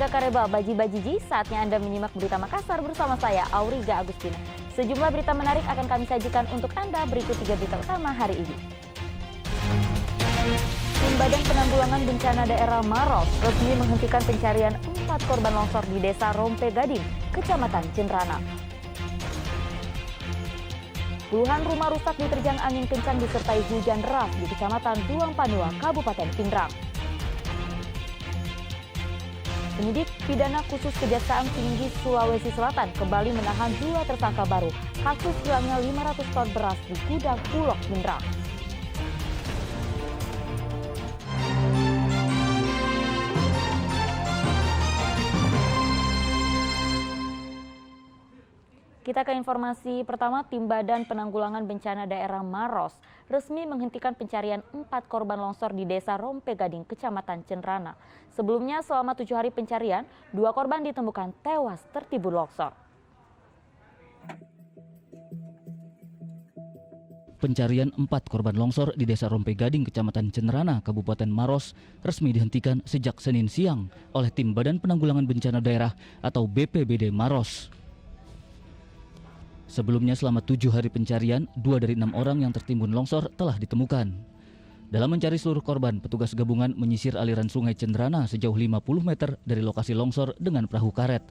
Warga Kareba Baji-Bajiji, saatnya Anda menyimak berita Makassar bersama saya, Auriga Agustina. Sejumlah berita menarik akan kami sajikan untuk Anda. Berikut 3 berita utama hari ini. Tim Badan Penanggulangan Bencana Daerah Maros resmi menghentikan pencarian 4 korban longsor di Desa Rompe Gading, Kecamatan Cenrana. Puluhan rumah rusak diterjang angin kencang disertai hujan deras di Kecamatan Duang Panua, Kabupaten Pindrang. Penyidik pidana khusus Kejaksaan Tinggi Sulawesi Selatan kembali menahan 2 tersangka baru kasus hilangnya 500 ton beras di gudang Bulog Pindrang. Kita ke informasi pertama. Tim Badan Penanggulangan Bencana Daerah Maros resmi menghentikan pencarian 4 korban longsor di Desa Rompe Gading, Kecamatan Cenrana. Sebelumnya selama 7 hari pencarian, 2 korban ditemukan tewas tertimbun longsor. Pencarian 4 korban longsor di Desa Rompe Gading, Kecamatan Cenrana, Kabupaten Maros resmi dihentikan sejak Senin siang oleh Tim Badan Penanggulangan Bencana Daerah atau BPBD Maros. Sebelumnya selama 7 hari pencarian, 2 dari 6 orang yang tertimbun longsor telah ditemukan. Dalam mencari seluruh korban, petugas gabungan menyisir aliran sungai Cenrana sejauh 50 meter dari lokasi longsor dengan perahu karet.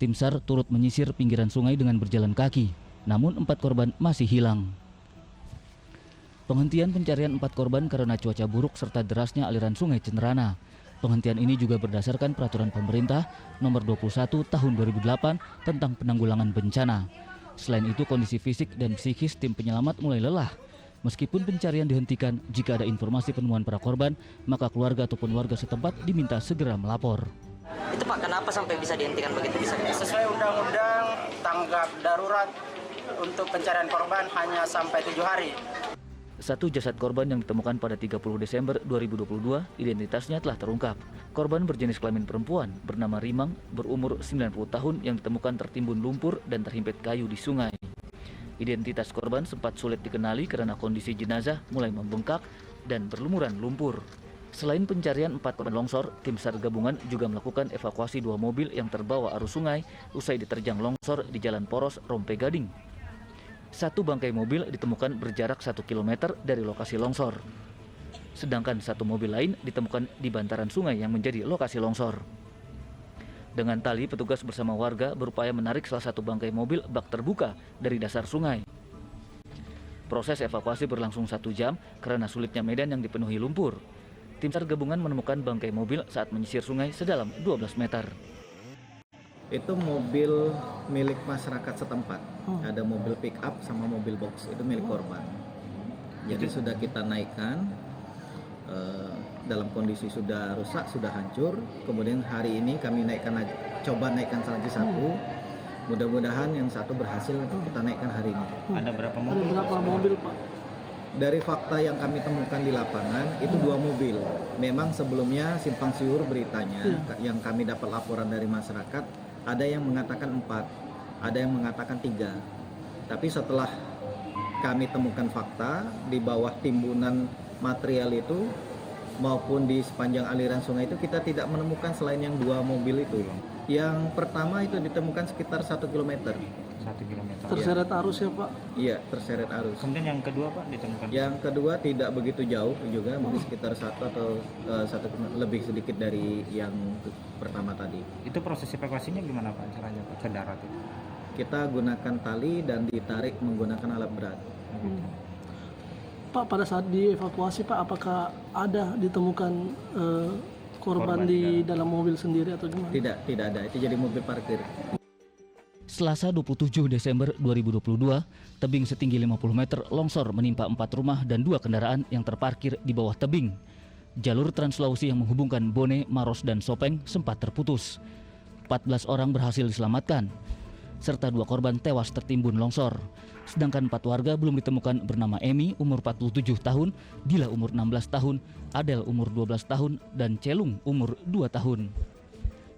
Tim SAR turut menyisir pinggiran sungai dengan berjalan kaki, namun 4 korban masih hilang. Penghentian pencarian 4 korban karena cuaca buruk serta derasnya aliran sungai Cenrana. Penghentian ini juga berdasarkan peraturan pemerintah nomor 21 tahun 2008 tentang penanggulangan bencana. Selain itu, kondisi fisik dan psikis tim penyelamat mulai lelah. Meskipun pencarian dihentikan, jika ada informasi penemuan para korban, maka keluarga ataupun warga setempat diminta segera melapor. Itu Pak, kenapa sampai bisa dihentikan begitu? Sesuai undang-undang, tanggap darurat untuk pencarian korban hanya sampai 7 hari. Satu jasad korban yang ditemukan pada 30 Desember 2022, identitasnya telah terungkap. Korban berjenis kelamin perempuan bernama Rimang, berumur 90 tahun yang ditemukan tertimbun lumpur dan terhimpit kayu di sungai. Identitas korban sempat sulit dikenali karena kondisi jenazah mulai membengkak dan berlumuran lumpur. Selain pencarian 4 korban longsor, tim SAR gabungan juga melakukan evakuasi 2 mobil yang terbawa arus sungai usai diterjang longsor di Jalan Poros Rompe Gading. 1 bangkai mobil ditemukan berjarak 1 km dari lokasi longsor. Sedangkan 1 mobil lain ditemukan di bantaran sungai yang menjadi lokasi longsor. Dengan tali, petugas bersama warga berupaya menarik salah 1 bangkai mobil bak terbuka dari dasar sungai. Proses evakuasi berlangsung 1 jam karena sulitnya medan yang dipenuhi lumpur. Tim SAR gabungan menemukan bangkai mobil saat menyisir sungai sedalam 12 meter. Itu mobil milik masyarakat setempat. Ada mobil pick up sama mobil box, itu milik korban. Jadi sudah kita naikkan dalam kondisi sudah rusak, sudah hancur. Kemudian hari ini kami coba naikkan lagi 1. Mudah-mudahan yang 1 berhasil kita naikkan hari ini. Ada berapa mobil? Ada berapa mobil, Pak? Dari fakta yang kami temukan di lapangan, itu 2 mobil. Memang sebelumnya simpang siur beritanya, yang kami dapat laporan dari masyarakat, ada yang mengatakan 4, ada yang mengatakan 3. Tapi setelah kami temukan fakta, di bawah timbunan material itu, maupun di sepanjang aliran sungai itu, kita tidak menemukan selain yang 2 mobil itu. Yang pertama itu ditemukan sekitar 1 km. 1 km. Terseret arus ya, Pak? Iya, terseret arus. Kemudian yang kedua Pak ditemukan? Yang kedua tidak begitu jauh juga, mungkin sekitar 1 atau 1 lebih sedikit dari yang pertama tadi. Itu proses evakuasinya gimana Pak caranya Pak ke darat itu? Kita gunakan tali dan ditarik menggunakan alat berat. Pak, pada saat dievakuasi, Pak, apakah ada ditemukan korban di dalam mobil sendiri atau gimana? Tidak ada. Itu jadi mobil parkir. Selasa 27 Desember 2022, tebing setinggi 50 meter longsor menimpa 4 rumah dan 2 kendaraan yang terparkir di bawah tebing. Jalur Trans Sulawesi yang menghubungkan Bone, Maros, dan Sopeng sempat terputus. 14 orang berhasil diselamatkan, serta 2 korban tewas tertimbun longsor. Sedangkan 4 warga belum ditemukan bernama Emi, umur 47 tahun, Dila, umur 16 tahun, Adel, umur 12 tahun, dan Celung, umur 2 tahun.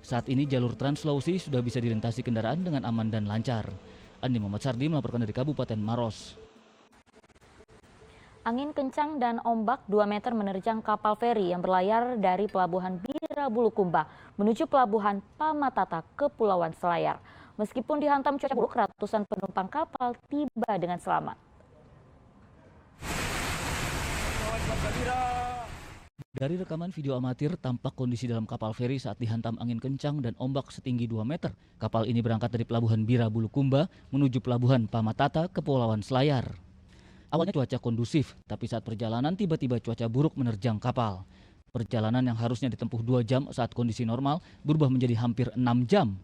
Saat ini jalur Trans Sulawesi sudah bisa dilintasi kendaraan dengan aman dan lancar. Andi Muhammad Sardi melaporkan dari Kabupaten Maros. Angin kencang dan ombak 2 meter menerjang kapal feri yang berlayar dari Pelabuhan Bira Bulukumba menuju pelabuhan Pamatata, Kepulauan Selayar. Meskipun dihantam cuaca buruk, ratusan penumpang kapal tiba dengan selamat. Dari rekaman video amatir, tampak kondisi dalam kapal feri saat dihantam angin kencang dan ombak setinggi 2 meter. Kapal ini berangkat dari pelabuhan Bira Bulukumba menuju pelabuhan Pamatata, Kepulauan Selayar. Awalnya cuaca kondusif, tapi saat perjalanan tiba-tiba cuaca buruk menerjang kapal. Perjalanan yang harusnya ditempuh 2 jam saat kondisi normal berubah menjadi hampir 6 jam.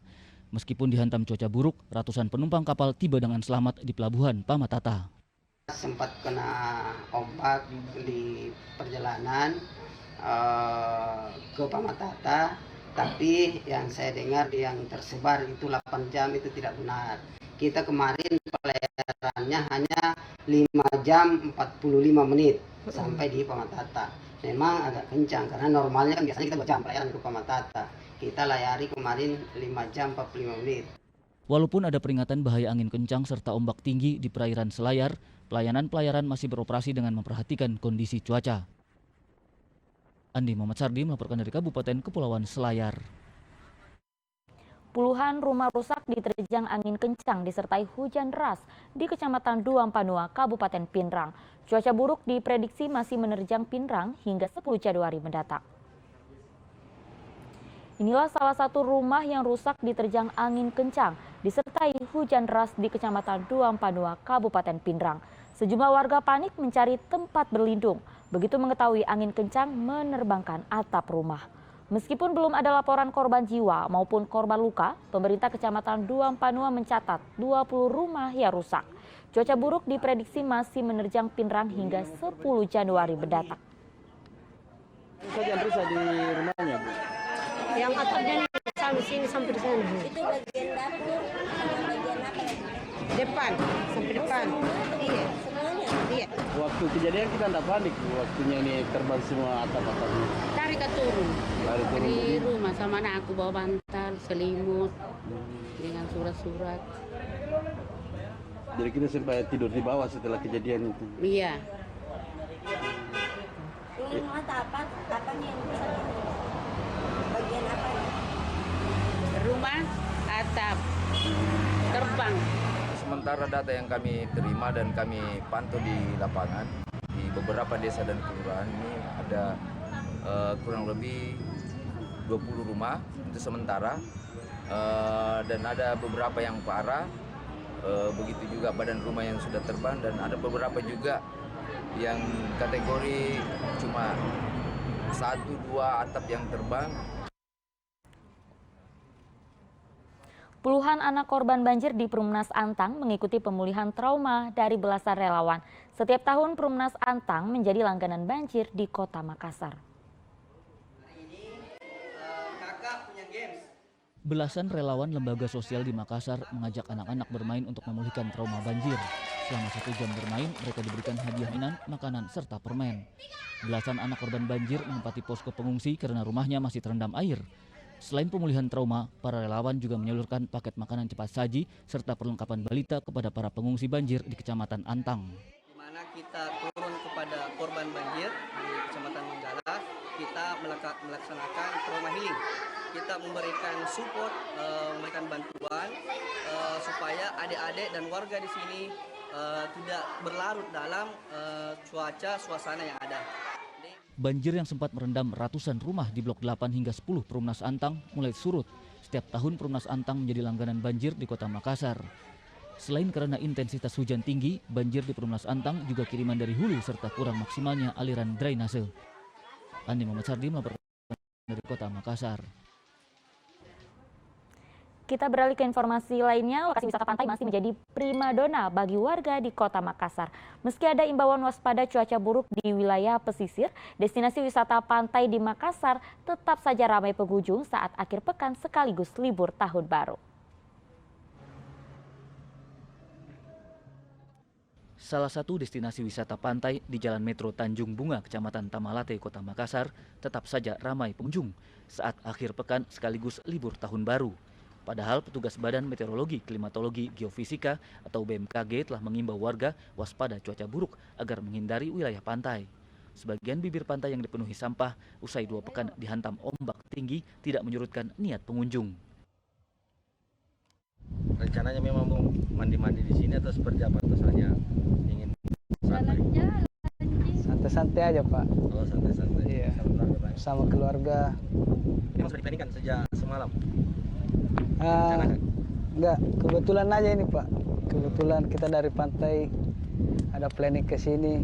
Meskipun dihantam cuaca buruk, ratusan penumpang kapal tiba dengan selamat di pelabuhan Pamatata. Sempat kena ombak di perjalanan ke Pamatata, tapi yang saya dengar yang tersebar itu 8 jam itu tidak benar. Kita kemarin pelayarannya hanya 5 jam 45 menit sampai di Pamatata. Memang agak kencang karena normalnya kan biasanya kita 2 jam pelayaran ke Pamatata. Kita layari kemarin 5 jam 45 menit. Walaupun ada peringatan bahaya angin kencang serta ombak tinggi di perairan Selayar, pelayaran masih beroperasi dengan memperhatikan kondisi cuaca. Andi Muhammad Sardi melaporkan dari Kabupaten Kepulauan Selayar. Puluhan rumah rusak diterjang angin kencang disertai hujan deras di Kecamatan Duampanua, Kabupaten Pinrang. Cuaca buruk diprediksi masih menerjang Pinrang hingga 10 Januari mendatang. Inilah salah satu rumah yang rusak diterjang angin kencang disertai hujan deras di Kecamatan Duampanua, Kabupaten Pinrang. Sejumlah warga panik mencari tempat berlindung. Begitu mengetahui angin kencang menerbangkan atap rumah. Meskipun belum ada laporan korban jiwa maupun korban luka, pemerintah Kecamatan Duampanua mencatat 20 rumah yang rusak. Cuaca buruk diprediksi masih menerjang Pinrang hingga 10 Januari mendatang. Yang rusak di rumahnya, Bu? Yang atapnya nih sampai sini sampai di sana. Itu bagian dapur, bagian apa? Depan, sampai depan. Iya. Semuanya. Iya. Waktu kejadian kita tidak panik, waktunya ini terbang semua atap-atapnya. Tarik ke turun. Lari turun Di begini. rumah sama anak aku bawa bantal, selimut, dengan surat-surat. Jadi kita sampai tidur di bawah setelah kejadian itu. Iya. Ini rumah apa nih yang rusak? Bagian apa? Rumah, atap, terbang. Sementara data yang kami terima dan kami pantau di lapangan di beberapa desa dan kelurahan ini ada kurang lebih 20 rumah itu sementara dan ada beberapa yang parah, begitu juga badan rumah yang sudah terbang dan ada beberapa juga yang kategori cuma 1-2 atap yang terbang. Puluhan anak korban banjir di Perumnas Antang mengikuti pemulihan trauma dari belasan relawan. Setiap tahun Perumnas Antang menjadi langganan banjir di Kota Makassar. Belasan relawan lembaga sosial di Makassar mengajak anak-anak bermain untuk memulihkan trauma banjir. Selama 1 jam bermain, mereka diberikan hadiah mainan, makanan, serta permen. Belasan anak korban banjir menempati posko pengungsi karena rumahnya masih terendam air. Selain pemulihan trauma, para relawan juga menyalurkan paket makanan cepat saji serta perlengkapan balita kepada para pengungsi banjir di Kecamatan Antang. Di mana kita turun kepada korban banjir di Kecamatan Manggala, kita melaksanakan trauma healing. Kita memberikan support, memberikan bantuan supaya adik-adik dan warga di sini tidak berlarut dalam suasana yang ada. Banjir yang sempat merendam ratusan rumah di Blok 8 hingga 10 Perumnas Antang mulai surut. Setiap tahun Perumnas Antang menjadi langganan banjir di Kota Makassar. Selain karena intensitas hujan tinggi, banjir di Perumnas Antang juga kiriman dari hulu serta kurang maksimalnya aliran drainase. Andi Muhammad Sardi melaporkan dari Kota Makassar. Kita beralih ke informasi lainnya, lokasi wisata pantai masih menjadi primadona bagi warga di Kota Makassar. Meski ada imbauan waspada cuaca buruk di wilayah pesisir, destinasi wisata pantai di Makassar tetap saja ramai pengunjung saat akhir pekan sekaligus libur tahun baru. Salah satu destinasi wisata pantai di Jalan Metro Tanjung Bunga, Kecamatan Tamalate, Kota Makassar, tetap saja ramai pengunjung saat akhir pekan sekaligus libur tahun baru. Padahal petugas Badan Meteorologi, Klimatologi, Geofisika atau BMKG telah mengimbau warga waspada cuaca buruk agar menghindari wilayah pantai. Sebagian bibir pantai yang dipenuhi sampah usai 2 pekan dihantam ombak tinggi tidak menyurutkan niat pengunjung. Rencananya memang mau mandi-mandi di sini atau seperti apa? Atau hanya ingin santai? Santai-santai aja, Pak. Oh, santai-santai. Iya. Sama keluarga, Pak. Sama keluarga. Memang sudah diplaningkan sejak semalam? Enggak, kebetulan aja ini, Pak. Kebetulan kita dari pantai ada planning ke sini.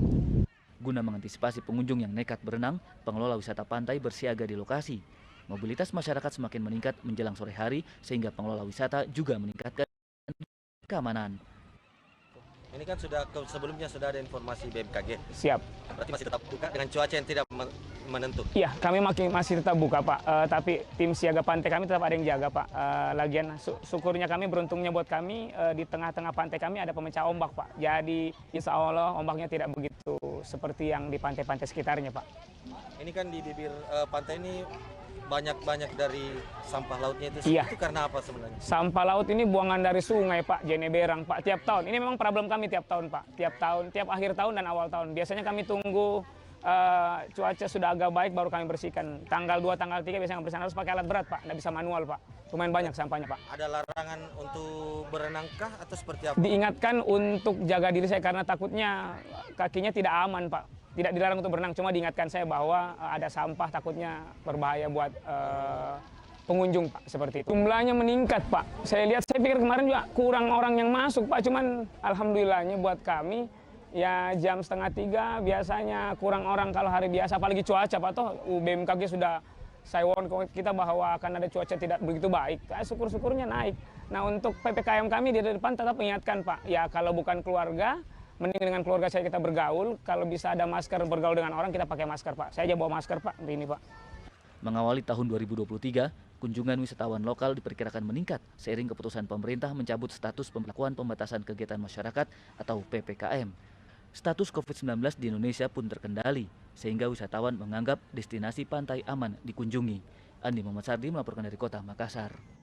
Guna mengantisipasi pengunjung yang nekat berenang, pengelola wisata pantai bersiaga di lokasi. Mobilitas masyarakat semakin meningkat menjelang sore hari sehingga pengelola wisata juga meningkatkan keamanan. Ini kan sebelumnya sudah ada informasi BMKG. Siap. Berarti masih tetap buka dengan cuaca yang tidak menentu. Iya, kami masih tetap buka, Pak. Tapi tim siaga pantai kami tetap ada yang jaga, Pak. Lagian syukurnya kami, beruntungnya buat kami, di tengah-tengah pantai kami ada pemecah ombak, Pak. Jadi insya Allah ombaknya tidak begitu seperti yang di pantai-pantai sekitarnya, Pak. Ini kan di bibir pantai ini banyak dari sampah lautnya itu. Iya. Itu karena apa sebenarnya? Sampah laut ini buangan dari sungai, Pak, Jeneberang, Pak, tiap tahun. Ini memang problem kami tiap tahun, Pak. Tiap akhir tahun dan awal tahun. Biasanya kami tunggu cuaca sudah agak baik baru kami bersihkan. Tanggal 2, tanggal 3 biasanya bersihkan, harus pakai alat berat, Pak. Nggak bisa manual, Pak. Lumayan banyak sampahnya, Pak. Ada larangan untuk berenangkah atau seperti apa? Diingatkan untuk jaga diri saya karena takutnya kakinya tidak aman, Pak. Tidak dilarang untuk berenang, cuma diingatkan saya bahwa ada sampah takutnya berbahaya buat pengunjung, Pak, seperti itu. Jumlahnya meningkat, Pak. Saya pikir kemarin juga kurang orang yang masuk, Pak. Cuman alhamdulillahnya buat kami, ya jam 2:30 biasanya kurang orang kalau hari biasa, apalagi cuaca, Pak. Toh BMKG sudah saya warn kita bahwa akan ada cuaca tidak begitu baik. Syukur-syukurnya naik. Nah, untuk PPKM kami di depan tetap mengingatkan, Pak. Ya kalau bukan keluarga, mending dengan keluarga saya kita bergaul. Kalau bisa ada masker, bergaul dengan orang, kita pakai masker, Pak. Saya aja bawa masker, Pak, ini, Pak. Mengawali tahun 2023, kunjungan wisatawan lokal diperkirakan meningkat seiring keputusan pemerintah mencabut status pemberlakuan pembatasan kegiatan masyarakat atau PPKM. Status COVID-19 di Indonesia pun terkendali, sehingga wisatawan menganggap destinasi pantai aman dikunjungi. Andi Muhammad Sardi melaporkan dari Kota Makassar.